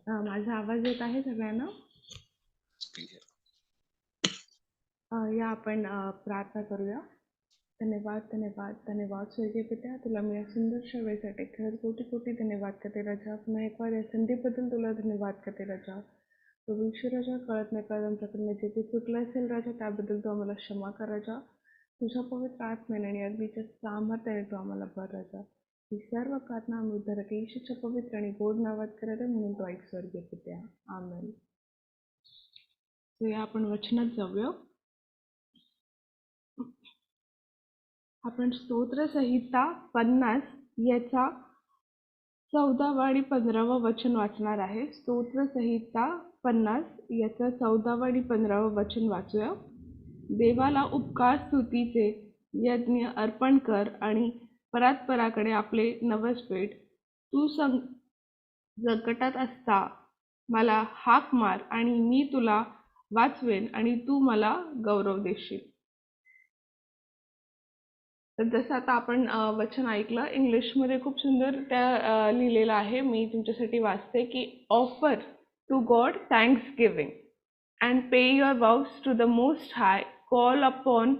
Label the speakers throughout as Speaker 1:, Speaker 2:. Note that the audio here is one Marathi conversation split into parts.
Speaker 1: माझा आवाज येत आहे सगळ्यांना? या आपण प्रार्थना करूया. धन्यवाद धन्यवाद धन्यवाद स्वर्गीय पित्या, तुला मी या सुंदरशा वेळेसाठी खरंच कोटी कोटी धन्यवाद करते राजा. पुन्हा एक वार या संधीबद्दल तुला धन्यवाद करते राजा. तो विषय राजा, कळत नाही कळत आमच्याकडनं जे काही चुकलं असेल राजा, त्याबद्दल तू आम्हाला क्षमा कर राजा. तुझ्या पवित्र आत्म्याने आणि अग्नीच्या सामर्थ्याने तू आम्हाला भर राजा. ही सर्व प्रार्थना आम्ही उद्धारक येशूच्या पवित्र आणि गोड नावात करत आहे, म्हणून तो ऐक स्वर्गीय पित्या. आमेन. या आपण वचनात जाऊया. आपण स्तोत्रसंहिता 50 याचा 14वा आणि 15वा वचन वाचणार आहे. स्तोत्रसंहिता 50 याचा 14वा आणि 15वा वचन वाचूया. देवाला उपकार स्तुतीचे यज्ञ अर्पण कर आणि परात्पराकडे आपले नवस पेठ. तू संकटात असता मला हाक मार आणि मी तुला वाचवेन आणि तू मला गौरव देशील. तर जसं आता आपण वचन ऐकलं, इंग्लिशमध्ये खूप सुंदर त्या लिहिलेलं आहे. मी तुमच्यासाठी वाचते की offer to God thanksgiving and pay your vows to the most high. Call upon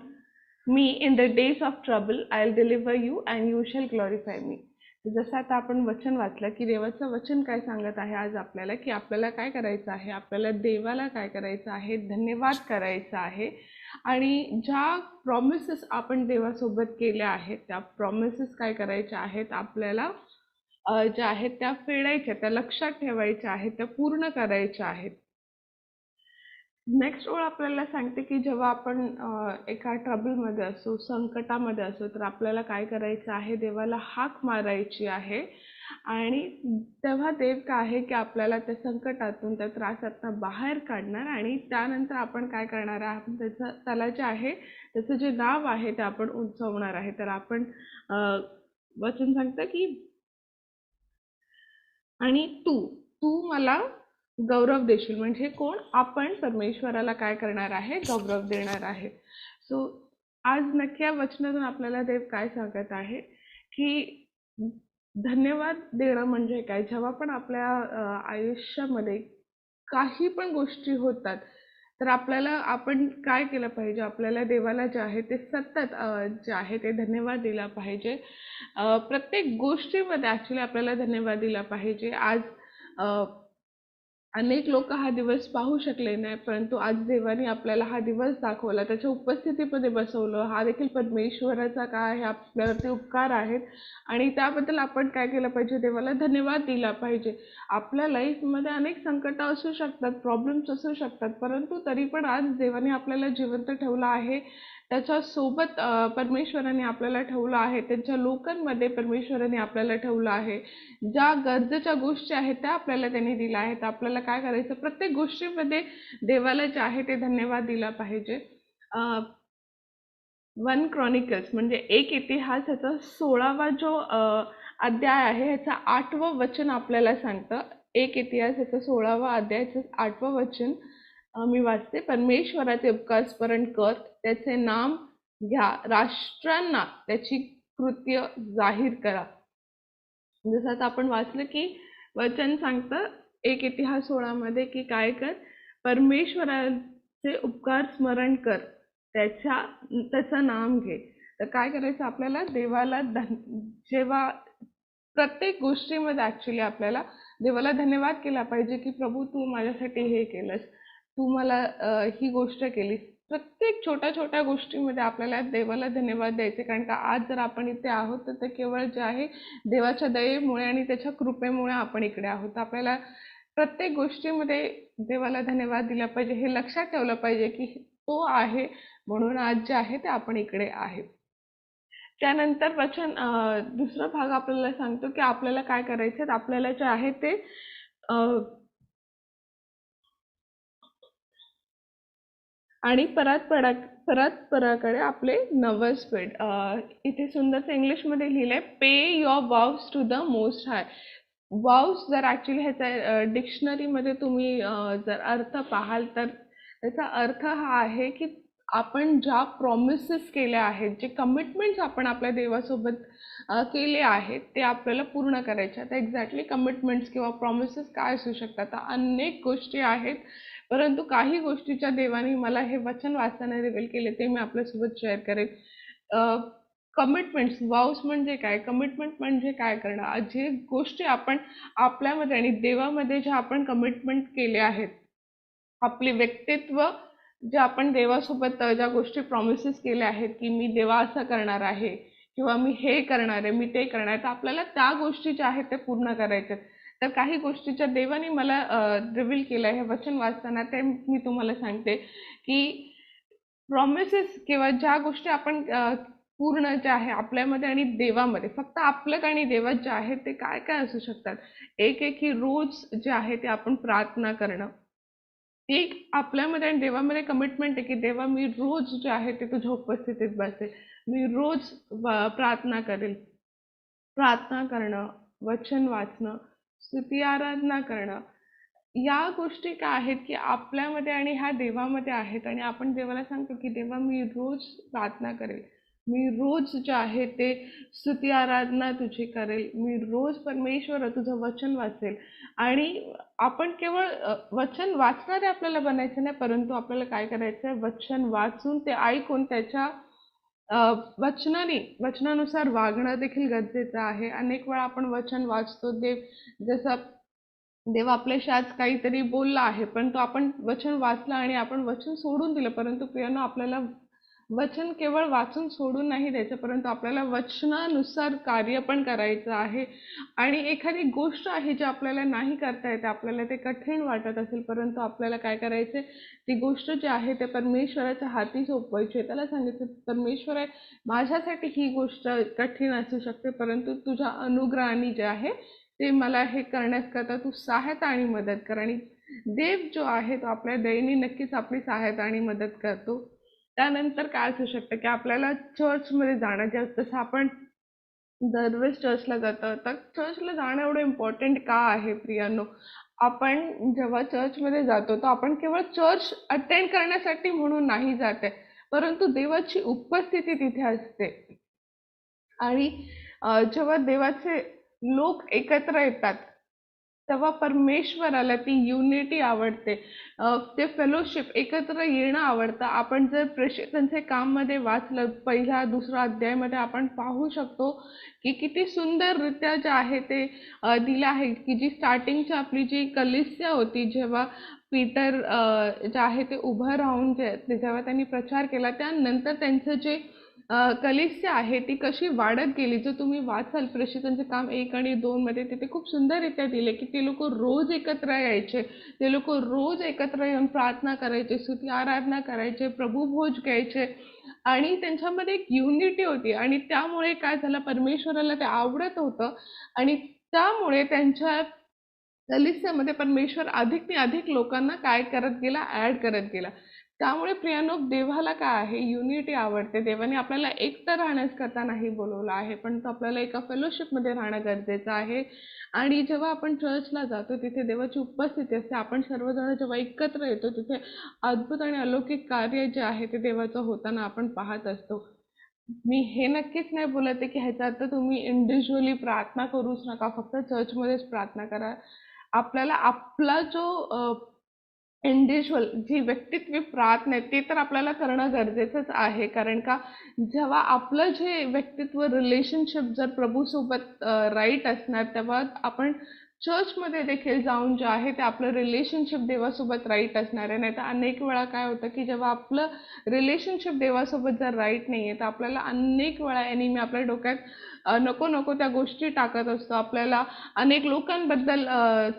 Speaker 1: me in the days of trouble. I will deliver you and you shall glorify me. जसं आता आपण वचन वाचलं की देवाचं वचन काय सांगत आहे आज आपल्याला, की आपल्याला काय करायचं आहे, आपल्याला देवाला काय करायचं आहे, धन्यवाद करायचा आहे. आणि ज्या प्रॉमिसेस आपण देवासोबत केल्या आहेत, त्या प्रॉमिसेस काय करायच्या आहेत आपल्याला, ज्या आहेत त्या फेडायच्या, त्या लक्षात ठेवायच्या आहेत, त्या पूर्ण करायच्या आहेत. नेक्स्ट ओळ आपल्याला सांगते की जेव्हा आपण एका ट्रबलमध्ये असो, संकटामध्ये असो, तर आपल्याला काय करायचं आहे, देवाला हाक मारायची आहे. आणि तेव्हा देव काय आहे की आपल्याला त्या संकटातून, त्या त्रासातून बाहेर काढणार. आणि त्यानंतर आपण काय करणार आहे, त्याला जे आहे त्याचं जे नाव आहे ते आपण उंचावणार आहे. तर आपण वचन सांगतं की आणि तू तू मला गौरव देशील. म्हणजे कोण? आपण परमेश्वराला काय करणार आहे, गौरव देणार आहे. सो आज नक्की या वचनातून आपल्याला देव काय सांगत आहे की धन्यवाद देणं म्हणजे काय. जेव्हा पण आपल्या आयुष्यामध्ये काही पण गोष्टी होतात, तर आपल्याला आपण काय केलं पाहिजे, आपल्याला देवाला जे आहे ते सतत जे आहे ते धन्यवाद दिला पाहिजे. प्रत्येक गोष्टीमध्ये ॲक्च्युली आपल्याला धन्यवाद दिला पाहिजे. आज अनेक लोक हा दिवस पाहू शकले नाही, परंतु आज देवाने आपल्याला हा दिवस दाखवला, त्याच्या उपस्थितीमध्ये बसवलं. हा देखील परमेश्वराचा काय आहे, आपल्यावरती उपकार आहेत. आणि त्याबद्दल आपण काय केलं पाहिजे, देवाला धन्यवाद दिला पाहिजे. आपल्या लाईफमध्ये अनेक संकट असू शकतात, प्रॉब्लेम्स असू शकतात, परंतु तरी पण आज देवाने आपल्याला जिवंत ठेवलं आहे. त्याच्यासोबत परमेश्वराने आपल्याला ठेवलं आहे. त्यांच्या लोकांमध्ये परमेश्वराने आपल्याला ठेवलं आहे. ज्या गरजेच्या गोष्टी आहेत त्या आपल्याला त्यांनी दिल्या आहेत. आपल्याला काय करायचं, प्रत्येक गोष्टीमध्ये देवाला जे आहे ते धन्यवाद दिला पाहिजे. 1 क्रॉनिकल्स म्हणजे एक इतिहास ह्याचा 16वा जो अध्याय आहे, ह्याचं 8वं वचन आपल्याला सांगतं. एक इतिहास ह्याचा 16वा अध्यायाचं 8वं वचन मी वाचते. परमेश्वराचे उपकार स्मरण कर, त्याचे नाम घ्या, राष्ट्रांना त्याची कृत्य जाहीर करा. जसं आता आपण वाचलं की वचन सांगतं एक इतिहास 16 मध्ये की काय कर, परमेश्वराचे उपकार स्मरण कर, त्याचं नाम घे. तर काय करायचं आपल्याला, देवाला जेव्हा प्रत्येक गोष्टीमध्ये ॲक्च्युली आपल्याला देवाला धन्यवाद केला पाहिजे की प्रभू तू माझ्यासाठी हे केलंस, तू मला ही गोष्ट केलीस. प्रत्येक छोट्या छोट्या गोष्टीमध्ये आपल्याला देवाला धन्यवाद द्यायचे. कारण का आज जर आपण इथे आहोत तर ते केवळ जे आहे देवाच्या दयेमुळे आणि त्याच्या कृपेमुळे आपण इकडे आहोत. आपल्याला प्रत्येक गोष्टीमध्ये देवाला धन्यवाद दिला पाहिजे. हे लक्षात ठेवलं पाहिजे की तो आहे म्हणून आज जे आहे ते आपण इकडे आहे. त्यानंतर वचन दुसरा भाग आपल्याला सांगतो की आपल्याला काय करायचं, आपल्याला जे आहे ते आणि परस्पराकडे आपले नवस फेड. इथे सुंदरचं इंग्लिशमध्ये लिहिलंय, पे युअर वाव्स टू द मोस्ट हाय. वाव्स जर ॲक्च्युली ह्याचा डिक्शनरीमध्ये तुम्ही जर अर्थ पाहाल तर त्याचा अर्थ हा आहे की आपण ज्या प्रॉमिसेस केल्या आहेत, जे कमिटमेंट्स आपण आपल्या देवासोबत केले आहेत, ते आपल्याला पूर्ण करायचे. आता एक्झॅक्टली कमिटमेंट्स किंवा प्रॉमिसेस काय असू शकतात? तर अनेक गोष्टी आहेत, परंतु काही गोष्टीच्या देवाने मला हे वचन वाचताना रिव्हील केले, ते मी आपल्यासोबत शेअर करेन. कमिटमेंट्स, वाव्स म्हणजे काय? कमिटमेंट म्हणजे काय करणं? जे गोष्टी आपण आपल्यामध्ये आणि देवामध्ये ज्या आपण कमिटमेंट केले आहेत, आपले व्यक्तित्व जे आपण देवासोबत ज्या गोष्टी प्रॉमिसेस केल्या आहेत, की मी देवा असं करणार आहे किंवा मी हे करणार आहे, मी ते करणार आहे, तर आपल्याला त्या गोष्टी ज्या आहेत त्या पूर्ण करायच्या आहेत. तर काही गोष्टीच्या देवाने मला रिव्हील केलं हे वचन वाचताना, ते मी तुम्हाला सांगते, की प्रॉमिसेस किंवा ज्या गोष्टी आपण पूर्ण ज्या आहे आपल्यामध्ये आणि देवामध्ये, फक्त आपल्यात आणि देवात ज्या आहेत, ते काय काय असू शकतात? एक एक ही रोज जे आहे ते आपण प्रार्थना करणं. एक आपल्यामध्ये आणि देवामध्ये कमिटमेंट आहे, की देवा मी रोज जे आहे ते तुझ्या उपस्थितीत बसेल. मी रोज प्रार्थना करेल. प्रार्थना करणं, वचन वाचणं, स्तुती आराधना करणं, या गोष्टी काय आहेत, की आपल्यामध्ये आणि ह्या देवामध्ये आहेत आणि आपण देवाला सांगतो, की देवा मी रोज प्रार्थना करेल. मी रोज जे आहे ते स्तुती आराधना तुझी करेल. मी रोज परमेश्वर तुझं वचन वाचेल. आणि आपण केवळ वचन वाचणारे आपल्याला बनायचं नाही, परंतु आपल्याला काय करायचं आहे, वचन वाचून ते ऐकून त्याच्या वचनानुसार वागणं देखील गरजेचं आहे. अनेक वेळा आपण वचन वाचतो, जसं देव आपल्याशी आज काहीतरी बोलला आहे, पण तो आपण वचन वाचलं आणि आपण वचन सोडून दिलं. परंतु प्रियानो, आपल्याला वचन केवळ वाचून सोडून नाही द्यायचं, परंतु आपल्याला वचनानुसार कार्य पण करायचं आहे. आणि एखादी गोष्ट आहे जी आपल्याला नाही करता येते, आपल्याला ते कठीण वाटत असेल, परंतु आपल्याला काय करायचे, ती गोष्ट जी आहे ते परमेश्वराच्या हाती सोपवायची. त्याला सांगितलं, परमेश्वर आहे, माझ्यासाठी ही गोष्ट कठीण असू शकते, परंतु तुझ्या अनुग्रहाने जे आहे ते मला हे करण्याकरता तू सहायता आणि मदत कर. आणि देव जो आहे तो आपल्या दयेने नक्कीच आपली सहायता आणि मदत करतो. त्यानंतर काय असू शकतं, की आपल्याला चर्चमध्ये जाणं, जसं आपण दरवेळेस चर्चला जातो, तर चर्चला जाणं एवढं इम्पॉर्टंट का आहे प्रियांनो? आपण जेव्हा चर्चमध्ये जातो, तर आपण केवळ चर्च अटेंड करण्यासाठी म्हणून नाही जात आहे, परंतु देवाची उपस्थिती तिथे असते. आणि जेव्हा देवाचे लोक एकत्र येतात, तेव्हा परमेश्वराला ती युनिटी आवडते. ते फेलोशिप, एकत्र येणं आवडतं. आपण जर प्रेषितांचे काममध्ये वाचलं, पहिला दुसरा अध्यायामध्ये आपण पाहू शकतो, की किती सुंदररित्या जे आहे ते दिलं आहे, की जी स्टार्टिंगची आपली जी कलिसिया होती, जेव्हा पीटर जे आहे ते उभं राहून जेव्हा त्यांनी प्रचार केला, त्यानंतर त्यांचं जे कलिसिया आहे ती कशी वाढत गेली. जर तुम्ही वाचाल प्रेषितांचे काम 1 आणि 2 मध्ये, तिथे खूप सुंदररित्या दिले, की ते लोक रोज एकत्र यायचे. ते लोक रोज एकत्र येऊन प्रार्थना करायचे, स्तुती आराधना करायचे, प्रभुभोज घ्यायचे आणि त्यांच्यामध्ये एक युनिटी होती. आणि त्यामुळे काय झालं, परमेश्वराला ते आवडत होतं आणि त्यामुळे त्यांच्या कलिसियामध्ये परमेश्वर अधिक अधिक लोकांना काय करत गेला, ऍड करत गेला. त्यामुळे प्रियानो, देवाला काय आहे, युनिटी आवडते. देवाने आपल्याला एकटं राहण्यास करता नाही बोलवलं आहे, पण तो आपल्याला एका फेलोशिपमध्ये राहणं गरजेचं आहे. आणि जेव्हा आपण चर्चला जातो, तिथे देवाची उपस्थिती असते. आपण सर्वजण जेव्हा एकत्र येतो, तिथे अद्भुत आणि अलौकिक कार्य जे आहे ते देवाचं होताना आपण पाहत असतो. मी हे नक्कीच नाही बोलत आहे, की ह्याचा अर्थ तुम्ही इंडिव्हिज्युअली प्रार्थना करूच नका, फक्त चर्चमध्येच प्रार्थना करा. आपल्याला आपला जो इंडिव्हिज्युअल जी व्यक्तित्व प्रार्थना आहे, ते तर आपल्याला करणं गरजेचंच आहे. कारण का, जेव्हा आपलं जे व्यक्तित्व रिलेशनशिप जर प्रभूसोबत राईट असणार, तेव्हा आपण चर्चमध्ये देखील जाऊन जे आहे ते आपलं रिलेशनशिप देवासोबत राईट असणार आहे. नाही तर अनेक वेळा काय होतं, की जेव्हा आपलं रिलेशनशिप देवासोबत जर राईट नाही आहे, तर आपल्याला अनेक वेळा एनिमी आपल्या डोक्यात नको नको त्या गोष्टी टाकत असतो. आपल्याला अनेक लोकांबद्दल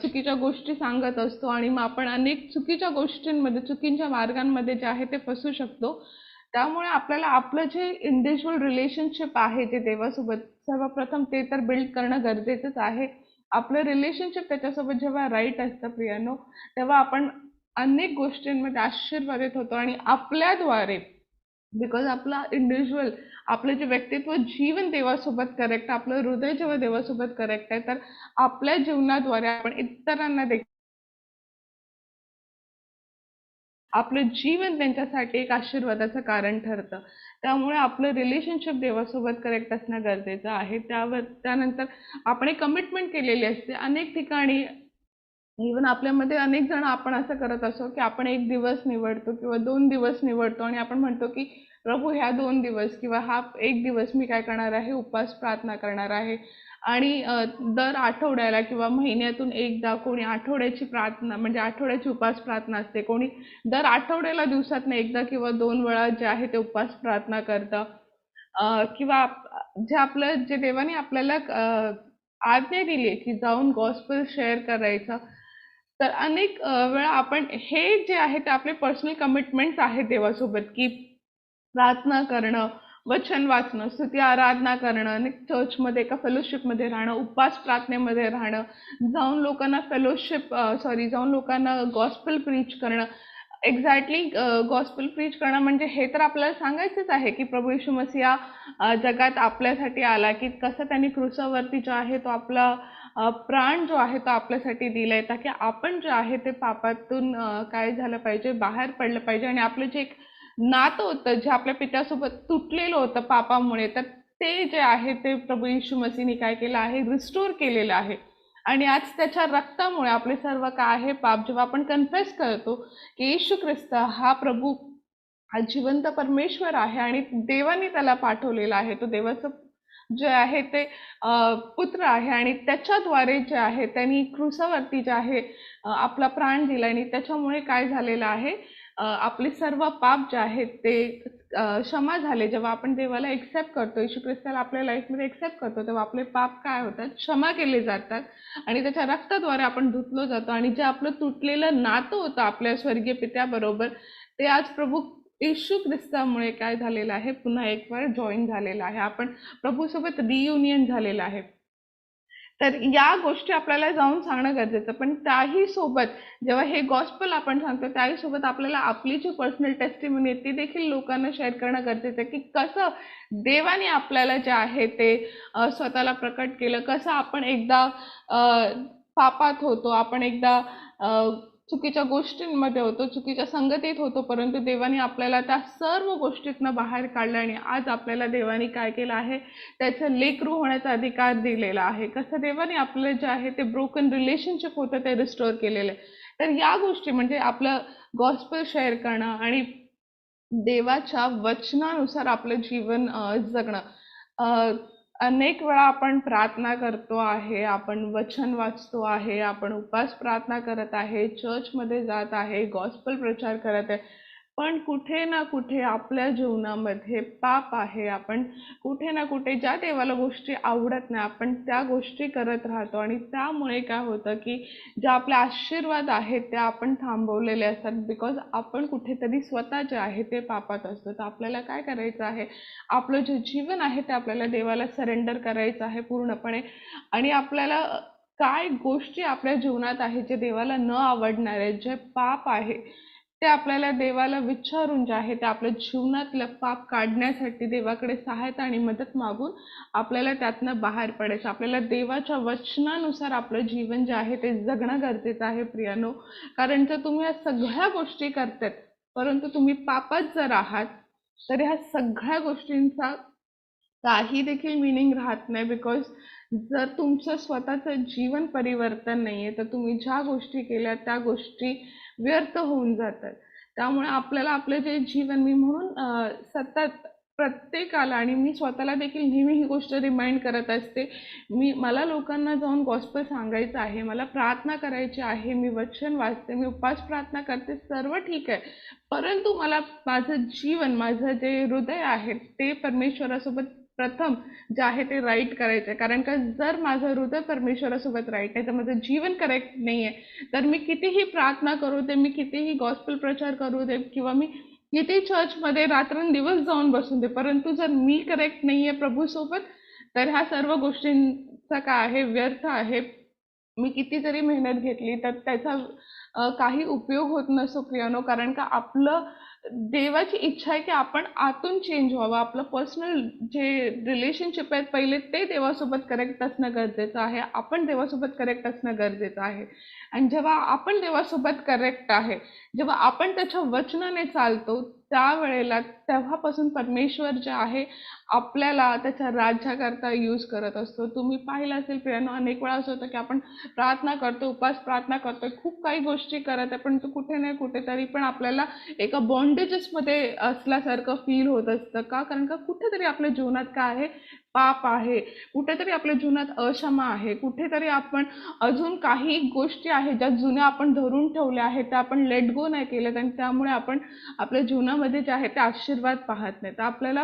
Speaker 1: चुकीच्या गोष्टी सांगत असतो आणि मग आपण अनेक चुकीच्या गोष्टींमध्ये, चुकीच्या मार्गांमध्ये जे आहे ते फसू शकतो. त्यामुळे आपल्याला आपलं जे इंडिव्हिज्युअल रिलेशनशिप आहे जे देवासोबत, सर्वप्रथम ते तर बिल्ड करणं गरजेचंच आहे. आपलं रिलेशनशिप त्याच्यासोबत जेव्हा राईट असतं प्रियानो, तेव्हा आपण अनेक गोष्टींमध्ये आशीर्वादित होतो आणि आपल्याद्वारे, बिकॉज आपला इंडिव्हिज्युअल, आपलं जे व्यक्तित्व, जीवन देवासोबत करेक्ट, आपलं हृदय जेव्हा देवासोबत करेक्ट आहे, तर आपल्या जीवनाद्वारे आपण इतरांना देखील आपलं जीवन त्यांच्यासाठी एक आशीर्वादाचं कारण ठरतं. त्यामुळे आपलं रिलेशनशिप देवासोबत करेक्ट असणं गरजेचं आहे. त्यानंतर आपण एक कमिटमेंट केलेली असते. अनेक ठिकाणी इव्हन आपल्यामध्ये अनेक जण आपण असं करत असो की आपण एक दिवस निवडतो किंवा 2 दिवस निवडतो आणि आपण म्हणतो की प्रभू ह्या 2 दिवस किंवा हा एक दिवस मी काय करणार आहे, उपवास प्रार्थना करणार आहे. आणि दर आठवड्याला किंवा महिन्यातून एकदा कोणी आठवड्याची प्रार्थना म्हणजे आठवड्याची उपवास प्रार्थना असते, कोणी दर आठवड्याला दिवसातनं एकदा किंवा 2 वेळा जे आहे ते उपवास प्रार्थना करतं. किंवा जे देवाने आपल्याला आज्ञा दिली आहे की जाऊन गॉस्पेल शेअर करायचं. तर अनेक वेळा आपण हे जे आहे ते आपले पर्सनल कमिटमेंट्स आहेत देवासोबत की प्रार्थना करणं, वचन वाचणं, स्तुती आराधना करणं आणि चर्चमध्ये एका फेलोशिपमध्ये राहणं, उपवास प्रार्थनेमध्ये राहणं, जाऊन लोकांना गॉस्पेल प्रीच करणं. एक्झॅक्टली गॉस्पेल प्रीच करणं म्हणजे हे तर आपल्याला सांगायचंच आहे की प्रभू येशू मसीहा जगात आपल्यासाठी आला, की कसं त्यांनी क्रुसावरती जो आहे तो आपला प्राण जो आहे तो आपल्यासाठी दिलाय, ताकी आपण जे आहे ते पापातून काय झालं पाहिजे, बाहेर पडलं पाहिजे आणि आपलं जे एक नातं होतं जे आपल्या पित्यासोबत तुटलेलं होतं पापामुळे, तर ते जे आहे ते प्रभू येशू मसीहने काय केलं आहे, रिस्टोर केलेलं आहे. आणि आज त्याच्या रक्तामुळे आपले सर्व काय आहे पाप जेव्हा आपण कन्फेस करतो की येशू ख्रिस्त हा प्रभू हा जिवंत परमेश्वर आहे आणि देवाने त्याला पाठवलेला आहे, तो देवाचं जे आहे ते पुत्र आहे आणि त्याच्याद्वारे जे आहे त्यांनी क्रुसावरती जे आहे आपला प्राण दिला आणि त्याच्यामुळे काय झालेलं आहे, आपले सर्व पाप जे आहेत ते क्षमा झाले. जेव्हा आपण देवाला एक्सेप्ट करतो, येशू ख्रिस्ताला आपल्या लाईफमध्ये एक्सेप्ट करतो, तेव्हा आपले पाप काय होतात, क्षमा केले जातात आणि त्याच्या रक्ताद्वारे आपण धुतलो जातो आणि जे आपलं तुटलेलं नातं होतं आपल्या स्वर्गीय पित्याबरोबर, ते आज प्रभू येशू ख्रिस्तामुळे काय झालेलं आहे, पुन्हा एक वेळ जॉईन झालेलं आहे. आपण प्रभूसोबत रियुनियन झालेलं आहे. तर या गोष्टी आपल्याला जाऊन सांगणं गरजेचं. पण त्याही सोबत जेव्हा हे गॉस्पेल आपण सांगतो, त्याही सोबत आपल्याला आपली जी पर्सनल टेस्टिमनी आहे ती देखील लोकांना शेअर करणं गरजेचं आहे, की कसं देवाने आपल्याला जे आहे ते स्वतःला प्रकट केलं. कसं आपण एकदा पापात होतो, आपण एकदा चुकीच्या गोष्टींमध्ये होतो, चुकीच्या संगतीत होतो, परंतु देवाने आपल्याला त्या सर्व गोष्टीतनं बाहेर काढलं आणि आज आपल्याला देवाने काय केलं आहे, त्याचं लेकरू होण्याचा अधिकार दिलेला आहे. कसं देवाने आपलं जे आहे ते ब्रोकन रिलेशनशिप होतं ते रिस्टोअर केलेलं आहे. तर या गोष्टी म्हणजे आपलं गॉस्पेल शेअर करणं आणि देवाच्या वचनानुसार आपलं जीवन जगणं. अ, अनेक वेळा आपण प्रार्थना करतो आहे, आपण वचन वाचतो आहे, आपण उपवास प्रार्थना करत आहे, चर्चमध्ये जात आहे, गॉस्पेल प्रचार करत आहे. पण कुठे ना कुठे आपल्या जीवनामध्ये पाप आहे. आपण कुठे ना कुठे ज्या देवाला गोष्टी आवडत नाही, आपण त्या गोष्टी करत राहतो आणि त्यामुळे काय होतं, की ज्या आपले आशीर्वाद आहेत त्या आपण थांबवलेले असतात. बिकॉज आपण कुठेतरी स्वतः जे आहे ते पापात असतो. तर आपल्याला काय करायचं आहे, आपलं जे जीवन आहे ते आपल्याला देवाला सरेंडर करायचं आहे पूर्णपणे आणि आपल्याला काय गोष्टी आपल्या जीवनात आहेत जे देवाला न आवडणार आहेत, जे पाप आहे ते आपल्याला देवाला विचारून जे आहे ते आपल्या जीवनातलं पाप काढण्यासाठी देवाकडे सहायता आणि मदत मागून आपल्याला त्यातनं बाहेर पडायचं. आपल्याला देवाच्या वचनानुसार आपलं जीवन जे आहे ते जगणं गरजेचं आहे प्रियानो. कारण जर तुम्ही या सगळ्या गोष्टी करतायत परंतु तुम्ही पापात जर आहात तर ह्या सगळ्या गोष्टींचा काही देखील मीनिंग राहत नाही. बिकॉज जर तुमचं स्वतःचं जीवन परिवर्तन नाहीये तर तुम्ही ज्या गोष्टी केल्या त्या गोष्टी व्यर्थ होऊन जातात. त्यामुळे आपल्याला आपलं जे जीवन मी म्हणून सतत प्रत्येकाला आणि मी स्वतःला देखील नेहमी ही गोष्ट रिमाइंड करत असते. मला लोकांना जाऊन गॉस्पेल सांगायचं आहे, मला प्रार्थना करायची आहे, मी वचन वाचते, मी उपवास प्रार्थना करते, सर्व ठीक आहे. परंतु मला माझं जीवन, माझं जे हृदय आहे ते परमेश्वरासोबत प्रथम जे आहे ते राईट करायचं आहे. कारण का जर माझं हृदय परमेश्वरासोबत राईट आहे तर माझं जीवन करेक्ट नाही आहे, तर मी कितीही प्रार्थना करू दे, मी कितीही गॉस्पेल प्रचार करू दे किंवा मी किती चर्चमध्ये रात्रंदिवस जाऊन बसून दे, परंतु जर मी करेक्ट नाही आहे प्रभूसोबत तर ह्या सर्व गोष्टींचा काय आहे, व्यर्थ आहे. मी किती जरी मेहनत घेतली तर त्याचा काही उपयोग होत नसतो प्रियानो. कारण का आपलं देवाची इच्छा आहे की आपण आतून चेंज व्हावं. आपलं पर्सनल जे रिलेशनशिप आहेत पहिले ते देवासोबत करेक्ट असणं गरजेचं आहे. आपण देवासोबत करेक्ट असणं गरजेचं आहे. आणि जेव्हा आपण देवासोबत करेक्ट आहे, जेव्हा आपण त्याच्या वचनाने चालतो, त्यावेळेला तेव्हापासून परमेश्वर जे आहे आपल्याला त्याच्या राज्याकरता यूज करत असतो. तुम्ही पाहिलं असेल प्रियानो, अनेक वेळा असं होतं की आपण प्रार्थना करतो, उपास प्रार्थना करतोय, खूप काही गोष्टी करत आहे, पण तो कुठे नाही कुठेतरी पण आपल्याला एका बॉन्डेजेसमध्ये असल्यासारखं फील होत असतं. का? कारण का कुठेतरी आपल्या जीवनात काय आहे, पाप आहे, कुठेतरी आपल्या जीवनात अक्षमा आहे, कुठेतरी आपण अजून काही गोष्टी आहेत ज्या जुन्या आपण धरून ठेवल्या आहेत, त्या आपण लेट गो नाही केल्यात आणि त्यामुळे आपण आपल्या जीवनामध्ये जे आहे ते आशीर्वाद पाहत नाही. तर आपल्याला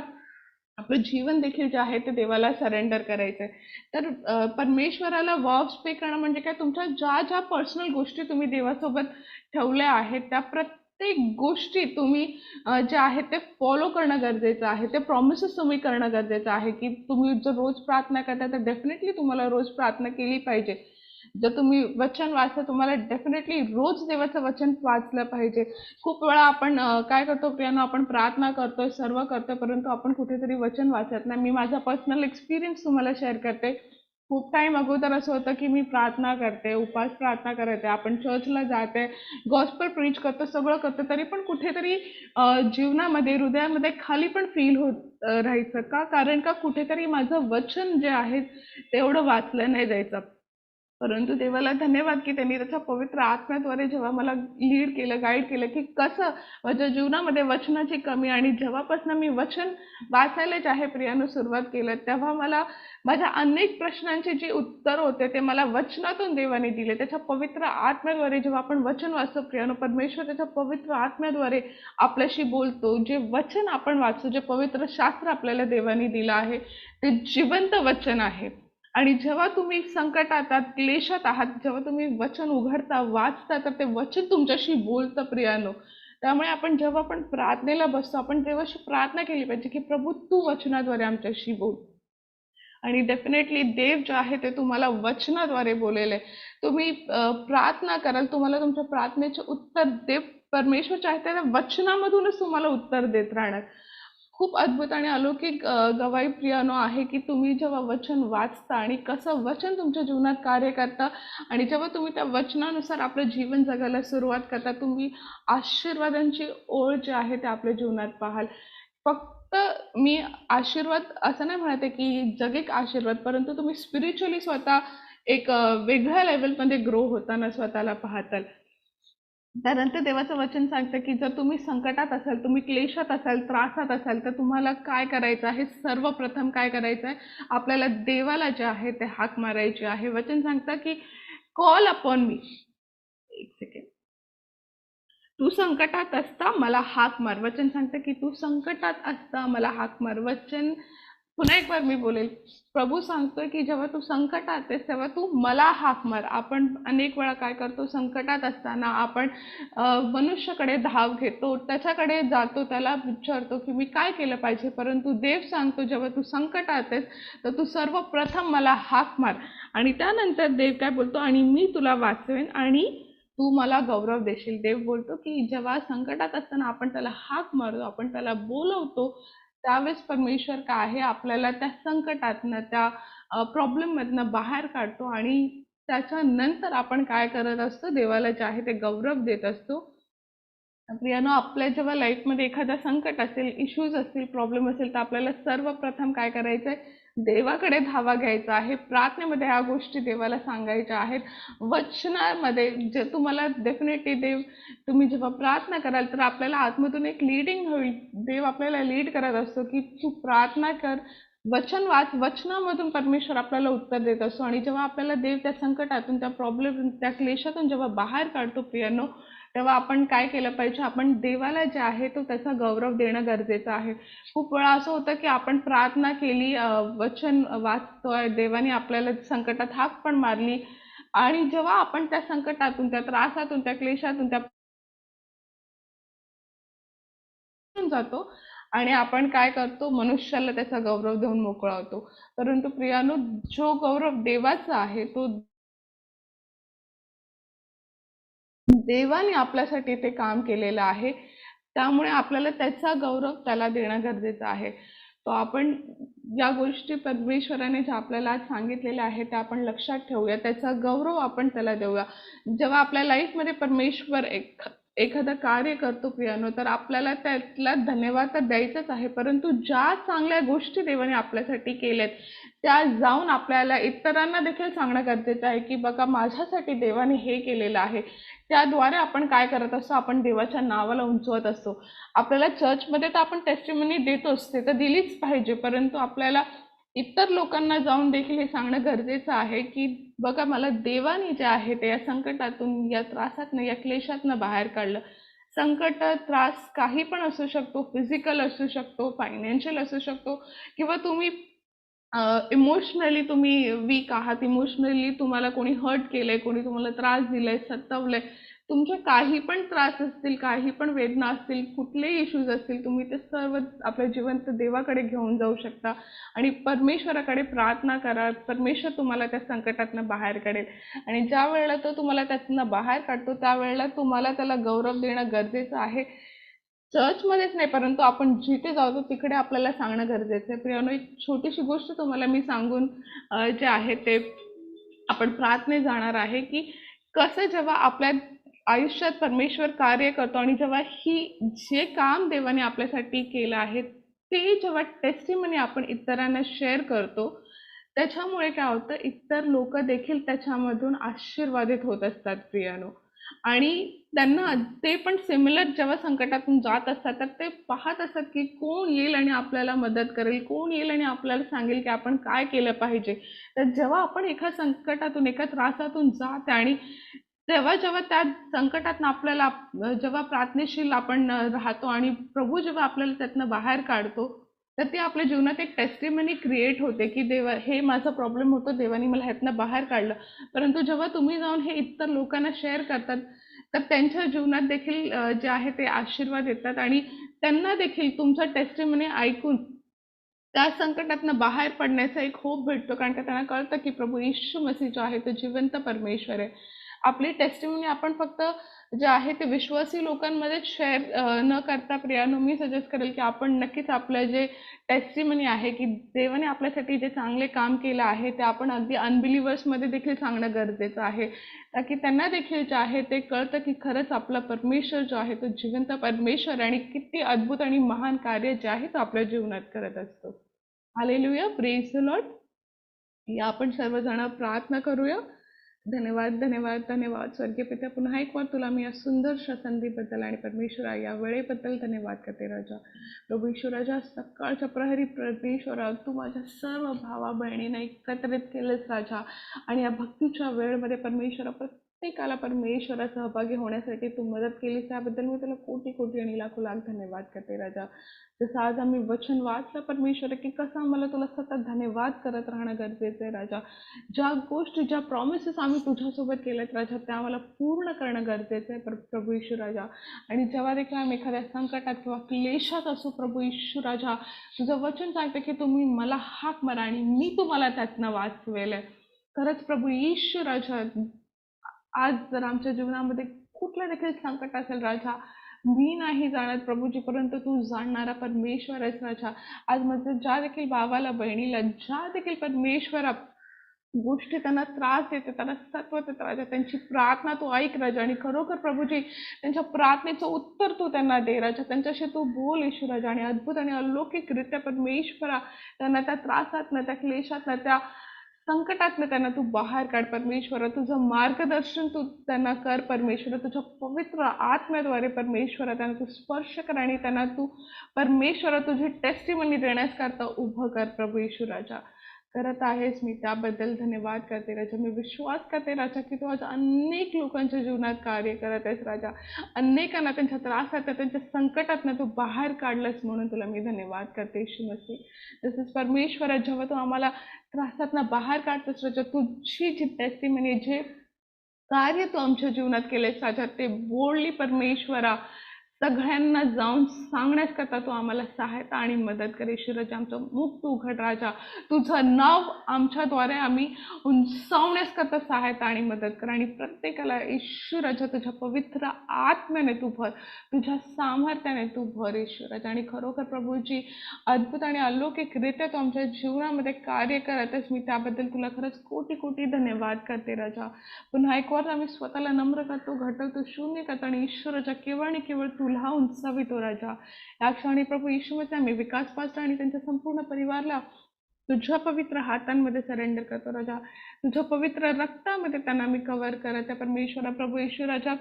Speaker 1: आपलं जीवन देखील जे आहे ते देवाला सरेंडर करायचं आहे. तर परमेश्वराला वॉव्स पे करणं म्हणजे काय, तुमच्या ज्या ज्या पर्सनल गोष्टी तुम्ही देवासोबत ठेवल्या आहेत त्या प्रत्येक गोष्टी तुम्ही जे आहे ते फॉलो करणं गरजेचं आहे. ते प्रॉमिसेस तुम्ही करणं गरजेचं आहे की तुम्ही जर रोज प्रार्थना करता तर डेफिनेटली तुम्हाला रोज प्रार्थना केली पाहिजे. जर तुम्ही वचन वाचता, तुम्हाला डेफिनेटली रोज देवाचं वचन वाचलं पाहिजे. खूप वेळा आपण काय करतो प्रियानो, आपण प्रार्थना करतोय, सर्व करतोय, परंतु आपण कुठेतरी वचन वाचत नाही. मी माझा पर्सनल एक्सपिरियन्स तुम्हाला शेअर करते. खूप टाइम अगोदर असं होतं की मी प्रार्थना करते, उपास प्रार्थना करते, आपण चर्चला जाते, गॉस्पेल प्रीच करतो, सगळं करतो, तरी पण कुठेतरी जीवनामध्ये, हृदयामध्ये खाली पण फील होत राहायचं. का? कारण का कुठेतरी माझं वचन जे आहे तेवढं वाचलं नाही जायचं. परंतु देवाला धन्यवाद की त्यांनी त्याच्या पवित्र आत्म्याद्वारे जेव्हा मला लीड केलं, गाईड केलं की कसं माझ्या जीवनामध्ये वचनाची कमी, आणि जेव्हापासून मी वचन वाचायला जे आहे प्रियानं सुरुवात केलं, तेव्हा मला माझ्या अनेक प्रश्नांची जी उत्तर होते ते मला वचनातून देवाने दिले. त्याच्या पवित्र आत्म्याद्वारे जेव्हा आपण वचन वाचतो प्रियानो, परमेश्वर त्याच्या पवित्र आत्म्याद्वारे आपल्याशी बोलतो. जे वचन आपण वाचतो, जे पवित्र शास्त्र आपल्याला देवाने दिलं आहे, ते जिवंत वचन आहे. आणि जेव्हा तुम्ही संकटात आहात, क्लेशात आहात, जेव्हा तुम्ही वचन उघडता, वाचता, तर ते वचन तुमच्याशी बोलतं प्रियानो. त्यामुळे आपण जेव्हा आपण प्रार्थनेला बसतो, आपण देवाशी प्रार्थना केली पाहिजे की प्रभू तू वचनाद्वारे आमच्याशी बोल. आणि डेफिनेटली देव जे आहे ते तुम्हाला वचनाद्वारे बोलेल आहे. तुम्ही प्रार्थना कराल, तुम्हाला तुमच्या प्रार्थनेचे उत्तर देव परमेश्वर जे आहे त्या वचनामधूनच तुम्हाला उत्तर देत राहणार. खूप अद्भुत आणि अलौकिक गवाही प्रियानो आहे की तुम्ही जेव्हा वचन वाचता आणि कसं वचन तुमच्या जीवनात कार्य करता, आणि जेव्हा तुम्ही त्या वचनानुसार आपलं जीवन जगायला सुरुवात करता, तुम्ही आशीर्वादांची ओळ जी आहे ते आपल्या जीवनात पाहाल. फक्त मी आशीर्वाद असं नाही म्हणत आहे की जगिक आशीर्वाद, परंतु तुम्ही स्पिरिच्युअली स्वतः एक वेगळ्या लेवलमध्ये ग्रो होताना स्वतःला पाहताल. त्यानंतर देवाचं वचन सांगतं की जर तुम्ही संकटात असाल, तुम्ही क्लेशात असाल, त्रासात असाल, तर तुम्हाला काय करायचं आहे, सर्वप्रथम काय करायचं आहे, आपल्याला देवाला जे आहे ते हाक मारायची आहे. वचन सांगतं की कॉल अपॉन मी. एक सेकंड. तू संकटात असता मला हाक मार. वचन सांगतं की तू संकटात असता मला हाक मार. वचन पुन्हा एक बार मी बोलेल. प्रभू सांगतोय की जेव्हा तू संकटात आहेस तेव्हा तू मला हाक मार. आपण अनेक वेळा काय करतो, संकटात असताना आपण मनुष्याकडे धाव घेतो, त्याच्याकडे जातो, त्याला विचारतो की मी काय केलं पाहिजे. परंतु देव सांगतो जेव्हा तू संकटात आहेस तर तू सर्वप्रथम मला हाक मार. आणि त्यानंतर देव काय बोलतो, आणि मी तुला वाचवेन आणि तू मला गौरव देशील. देव बोलतो की जेव्हा संकटात असताना आपण त्याला हाक मारतो, आपण त्याला बोलवतो, त्यावेळेस परमेश्वर काय आहे आपल्याला त्या संकटातनं, त्या प्रॉब्लेममधनं बाहेर काढतो, आणि त्याच्यानंतर आपण काय करत असतो, देवाला जे आहे ते गौरव देत असतो. प्रियानो, आपल्या जेव्हा लाईफमध्ये एखादा संकट असेल, इश्यूज असतील, प्रॉब्लेम असेल, तर आपल्याला सर्वप्रथम काय करायचं आहे, देवाकडे धावा घ्यायचा आहे. प्रार्थनेमध्ये ह्या गोष्टी देवाला सांगायच्या आहेत. वचनामध्ये जे तुम्हाला डेफिनेटली देव, तुम्ही जेव्हा प्रार्थना कराल तर आपल्याला आतमधून एक लीडिंग होईल. देव आपल्याला लीड करत असतो की तू प्रार्थना कर, वचन वाच. वचनामधून परमेश्वर आपल्याला उत्तर देत असतो. आणि जेव्हा आपल्याला देव त्या संकटातून, त्या प्रॉब्लेम, त्या क्लेशातून जेव्हा बाहेर काढतो प्रियानो, तेव्हा आपण काय केलं पाहिजे, आपण देवाला जे आहे तो त्याचा गौरव देणं गरजेचं आहे. खूप वेळा असं होतं की आपण प्रार्थना केली, वचन वाचतोय, देवाने आपल्याला संकटात हाक पण मारली, आणि जेव्हा आपण त्या संकटातून, त्या त्रासातून, त्या क्लेशातून, त्या जातो, आणि आपण काय करतो, मनुष्याला त्याचा गौरव देऊन मोकळा होतो. परंतु प्रियानो, जो गौरव देवाचा आहे तो देवाने आपल्यासाठी ते काम केलेलं आहे, त्यामुळे आपल्याला त्याचा गौरव त्याला देणं गरजेचं आहे. तो आपण या गोष्टी परमेश्वराने ज्या आपल्याला आज सांगितलेल्या आहेत त्या आपण लक्षात ठेवूया, त्याचा गौरव आपण त्याला देऊया. जेव्हा आपल्या लाईफमध्ये परमेश्वर एखादं कार्य करतो प्रियानो, तर आपल्याला त्यातला धन्यवाद तर द्यायचाच आहे, परंतु ज्या चांगल्या गोष्टी देवाने आपल्यासाठी केल्यात त्या जाऊन आपल्याला इतरांना देखील सांगणं गरजेचं आहे की बघा माझ्यासाठी देवाने हे केलेलं आहे. त्याद्वारे आपण काय करत असतो, आपण देवाच्या नावाला उंचवत असतो. आपल्याला चर्चमध्ये तर आपण टेस्टिमनी देतोच, ते तर दिलीच पाहिजे, परंतु आपल्याला इतर लोकांना जाऊन देखील हे सांगणं गरजेचं आहे की बघा मला देवाने जे आहे ते या संकटातून, या त्रासातनं, या क्लेशातनं बाहेर काढलं. संकट, त्रास काही पण असू शकतो, फिजिकल असू शकतो, फायनान्शियल असू शकतो, किंवा तुम्ही इमोशनली तुम्ही वीक आहात, इमोशनली तुम्हाला कोणी हर्ट केलंय, कोणी तुम्हाला त्रास दिलाय, सतावलंय, तुमचे काही पण त्रास असतील, काही पण वेदना असतील, कुठलेही इश्यूज असतील, तुम्ही ते सर्व आपल्या जिवंत देवाकडे घेऊन जाऊ शकता आणि परमेश्वराकडे प्रार्थना करा. परमेश्वर तुम्हाला त्या संकटातनं बाहेर काढेल आणि ज्या वेळेला तो तुम्हाला त्यातनं बाहेर काढतो त्यावेळेला तुम्हाला त्याला गौरव देणं गरजेचं आहे. चर्चमध्येच नाही, परंतु आपण जिथे जातो तिकडे आपल्याला सांगणं गरजेचं आहे. प्रियानो, एक छोटीशी गोष्ट तुम्हाला मी सांगून जे आहे ते आपण प्रार्थनेत जाणार आहे की कसं जेव्हा आपल्या आयुष्यात परमेश्वर कार्य करतो आणि जेव्हा जे काम देवाने आपल्यासाठी केलं आहे ते जेव्हा टेस्टिमनी आपण इतरांना शेअर करतो, त्याच्यामुळे काय होतं, इतर लोक देखील त्याच्यामधून आशीर्वादित होत असतात प्रियानो. आणि त्यांना ते पण सिमिलर जेव्हा संकटातून जात असतात तर ते पाहत असतात की कोण येईल आणि आपल्याला मदत करेल, कोण येईल आणि आपल्याला सांगेल की आपण काय केलं पाहिजे. तर जेव्हा आपण एका संकटातून, एका त्रासातून जात आणि तेव्हा जेव्हा त्या संकटातनं आपल्याला जेव्हा प्रार्थनेशील आपण राहतो आणि प्रभू जेव्हा आपल्याला त्यातनं बाहेर काढतो, तर ते आपल्या जीवनात एक टेस्टिमनी क्रिएट होते की देवा, हे माझा प्रॉब्लेम होतो, देवाने मला ह्यातनं बाहेर काढलं. परंतु जेव्हा तुम्ही जाऊन हे इतर लोकांना शेअर करतात तर त्यांच्या जीवनात देखील जे आहे ते आशीर्वाद येतात आणि त्यांना देखील तुमचा टेस्टिमनी ऐकून त्या संकटातनं बाहेर पडण्याचा एक होप भेटतो, कारण का त्यांना कळतं की प्रभू येशू मसीह जो आहे तो जिवंत परमेश्वर आहे. आपली टेस्टिमनी आपण फक्त जे आहे ते विश्वासी लोकांमध्ये शेअर न करता प्रियानो, मी सजेस्ट करेल की आपण नक्कीच आपलं जे टेस्टिमनी आहे की देवाने आपल्यासाठी जे चांगले काम केलं आहे ते आपण अगदी अनबिलिव्हर्समध्ये देखील सांगणं गरजेचं आहे, ताकी त्यांना देखील जे आहे ते कळतं की खरंच आपला परमेश्वर जो आहे तो जिवंत परमेश्वर आणि किती अद्भुत आणि महान कार्य जे आहे तो आपल्या जीवनात करत असतो. Hallelujah, praise the Lord. या आपण सर्वजण प्रार्थना करूया. धन्यवाद, धन्यवाद, धन्यवाद स्वर्गीय पित्या, पुन्हा एक बार तुला मी या सुंदरशा संधीबद्दल आणि परमेश्वरा या वेळेबद्दल धन्यवाद करते राजा. प्रभू ईश्वर राजा, सकाळच्या प्रहरी परमेश्वरा तू माझ्या सर्व भावा बहिणींना एकत्रित केलेस राजा आणि या भक्तीच्या वेळेमध्ये परमेश्वरा प्रत्येकाला परमेश्वरा सहभागी होण्यासाठी तू मदत केलीस, त्याबद्दल मी तुला कोटी कोटी आणि लाखो लाख धन्यवाद करते राजा. जसं आज आम्ही वचन वाचलं परमेश्वर की कसं आम्हाला तुला सतत धन्यवाद करत राहणं गरजेचं आहे राजा. ज्या गोष्टी, ज्या प्रॉमिसेस आम्ही तुझ्यासोबत केल्यात राजा त्या आम्हाला पूर्ण करणं गरजेचं आहे प्रभू येशू राजा. आणि जेव्हा देखील आम्ही एखाद्या संकटात किंवा क्लेशात असू प्रभू येशू राजा, तुझं वचन सांगतं की तुम्ही मला हाक मारा आणि मी तुम्हाला त्यातनं वाचवेल. खरंच प्रभू येशू राजा, आज जर आमच्या जीवनामध्ये कुठलं देखील संकट असेल राजा, मी नाही जाणत प्रभूजी, परंतु तू जाणणारा परमेश्वर आहेस राजा. आज म्हणजे ज्या देखील भावाला बहिणीला ज्या देखील परमेश्वरा गोष्टी त्यांना त्रास देते, त्यांना सत्वत राजा, त्यांची प्रार्थना तू ऐक राजा आणि खरोखर प्रभूजी त्यांच्या प्रार्थनेचं उत्तर तू त्यांना दे राजा. त्यांच्याशी तू बोल येशू राजा आणि अद्भुत आणि अलौकिकरित्या परमेश्वरा त्यांना त्या त्रासातनं, त्या क्लेशातनं, त्या संकटातनं त्यांना तू बाहेर काढ परमेश्वरा. तुझं मार्गदर्शन तू त्यांना कर परमेश्वरा. तुझ्या पवित्र आत्म्याद्वारे परमेश्वरा त्यांना तू स्पर्श कर आणि त्यांना तू परमेश्वरा तुझी टेस्टिमनी देण्यास करता उभं कर प्रभू येशू राजा. करत आहेस, मी त्याबद्दल धन्यवाद करते राजा. मी विश्वास करते राजा की तू आज अनेक लोकांच्या जीवनात कार्य करत आहेस राजा. अनेकांना त्यांच्या त्रासात, त्यांच्या संकटातनं तू बाहेर काढलंस म्हणून तुला मी धन्यवाद करते येशू मसीह. तसंच परमेश्वरा, जेव्हा तू आम्हाला त्रासातनं बाहेर काढतोस राजा, तुझी जी टेस्टिमनी, जे कार्य तू आमच्या जीवनात केलेस राजा, ते बोलली परमेश्वरा सगळ्यांना जाऊन सांगण्याकरता तू आम्हाला सहायता आणि मदत कर. ईश्वराचे आमचं मुख तू उघड राजा. तुझं नाव आमच्याद्वारे आम्ही उंचावण्याकरता सहायता आणि मदत कर. आणि प्रत्येकाला ईश्वराच्या तुझ्या पवित्र आत्म्याने तू भर, तुझ्या सामर्थ्याने तू भर ईश्वराच्या. आणि खरोखर प्रभूची अद्भुत आणि अलौकिकरित्या तू आमच्या जीवनामध्ये कार्य करत आहेस. मी त्याबद्दल तुला खरंच कोटी कोटी धन्यवाद करते राजा. पुन्हा एक वार आम्ही स्वतःला नम्र करतो, घटवतो, शून्य करतो आणि ईश्वराच्या केवळ आणि केवळ तुला उंचावितो राजा. या क्षणी प्रभू येशूमध्ये आम्ही विकास पास्टर आणि त्यांच्या संपूर्ण परिवाराला तुझ्या पवित्र हातांमध्ये सरेंडर करतो राजा. तुझ्या पवित्र रक्तामध्ये त्यांना आम्ही कव्हर करत आहे परमेश्वरा. प्रभू ईश्वराच्या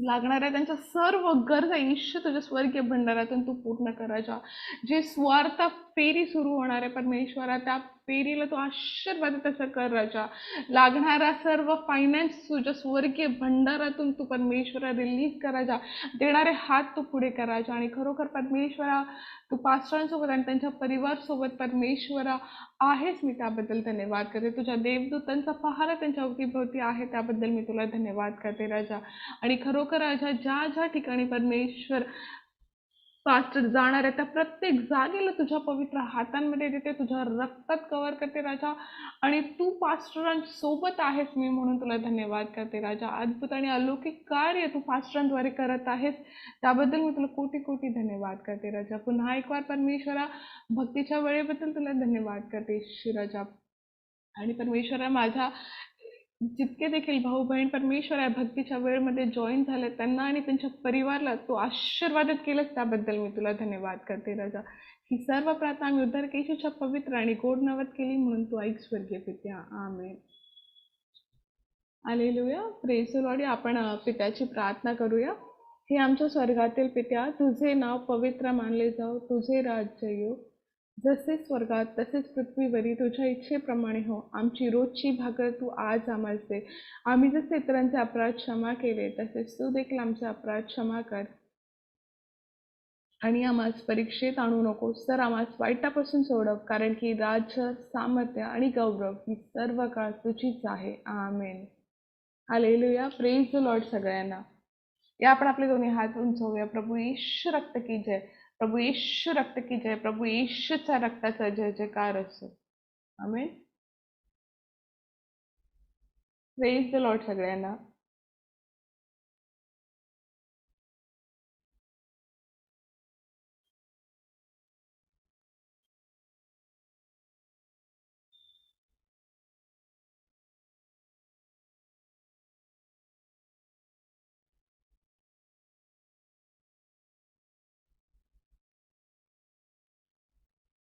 Speaker 1: लागणाऱ्या त्यांच्या सर्व गरजा ईश्वर तुझ्या स्वर्गीय भंडारातून तू पूर्ण करायच्या. जे स्वार्थ फेरी सुरू होणार आहे परमेश्वरा, त्या फेरीला तू आशीर्वादित असं कर राजा. लागणारा सर्व फायनान्स तुझ्या स्वर्गीय भंडारातून तू परमेश्वरा रिलीज करायचा. देणारे हात तू पुढे करायचा. आणि खरोखर परमेश्वरा तू पास्टरांसोबत आणि त्यांच्या परिवारसोबत परमेश्वरा आहेस. मी त्याबद्दल धन्यवाद करते. तुझ्या देवदूतांचा पहारा त्यांच्या अवतीभोवती आहे त्याबद्दल मी तुला धन्यवाद करते राजा. आणि खरोखर राजा ज्या ज्या ठिकाणी परमेश्वर पास्टर जाणार आहे त्या प्रत्येक जागेला तुझ्या पवित्र हातांमध्ये देते, तुझ्या रक्तात कव्हर करते राजा. आणि तू पास्टरांसोबत आहेस मी म्हणून तुला धन्यवाद करते राजा. अद्भुत आणि अलौकिक कार्य तू पास्टरांद्वारे करत आहेस त्याबद्दल मी तुला कोटी कोटी धन्यवाद करते राजा. पुन्हा एक वार परमेश्वरा भक्तीच्या वेळेबद्दल तुला धन्यवाद करते राजा. आणि परमेश्वरा माझ्या जितके देखील भाऊ बहीण परमेश्वर या भक्तीच्या वेळेमध्ये जॉईन झाले त्यांना आणि त्यांच्या परिवाराला तू आशीर्वादित केलंस त्याबद्दल मी तुला धन्यवाद करते राजा. ही सर्व प्रार्थना आम्ही उद्धार येशूच्या पवित्र आणि गोड नावात केली म्हणून तू ऐक स्वर्गीय पित्या. आमेन. हालेलुया. Praise the Lord. आपण पित्याची प्रार्थना करूया. हे आमच्या स्वर्गातील पित्या, तुझे नाव पवित्र मानले जाओ, तुझे राज्य येऊ, जसे स्वर्गात तसेच पृथ्वीवरी तुझ्या इच्छेप्रमाणे हो. आमची रोजची भाकर तू आज आम्हाला दे. आम्ही जसे इतरांचे अपराध क्षमा केले तसेच तू देखील आमचे अपराध क्षमा कर. आणि आम्हास परीक्षेत आणू नकोस तर आम्हास वाईटापासून सोडव, कारण की राज्य, सामर्थ्य आणि गौरव ही सर्व काळ तुझीच आहे. आमेन. हालेलुया. प्रेज द लॉर्ड सगळ्यांना. या आपण आपले दोन्ही हात उंचवूया. प्रभू येशू रक्त की जय. प्रभू येशू रक्त की जय. प्रभू येशूच्या रक्ताचा जय जयकार असो. आमेन. प्रेज द लॉर्ड सगळ्यांना.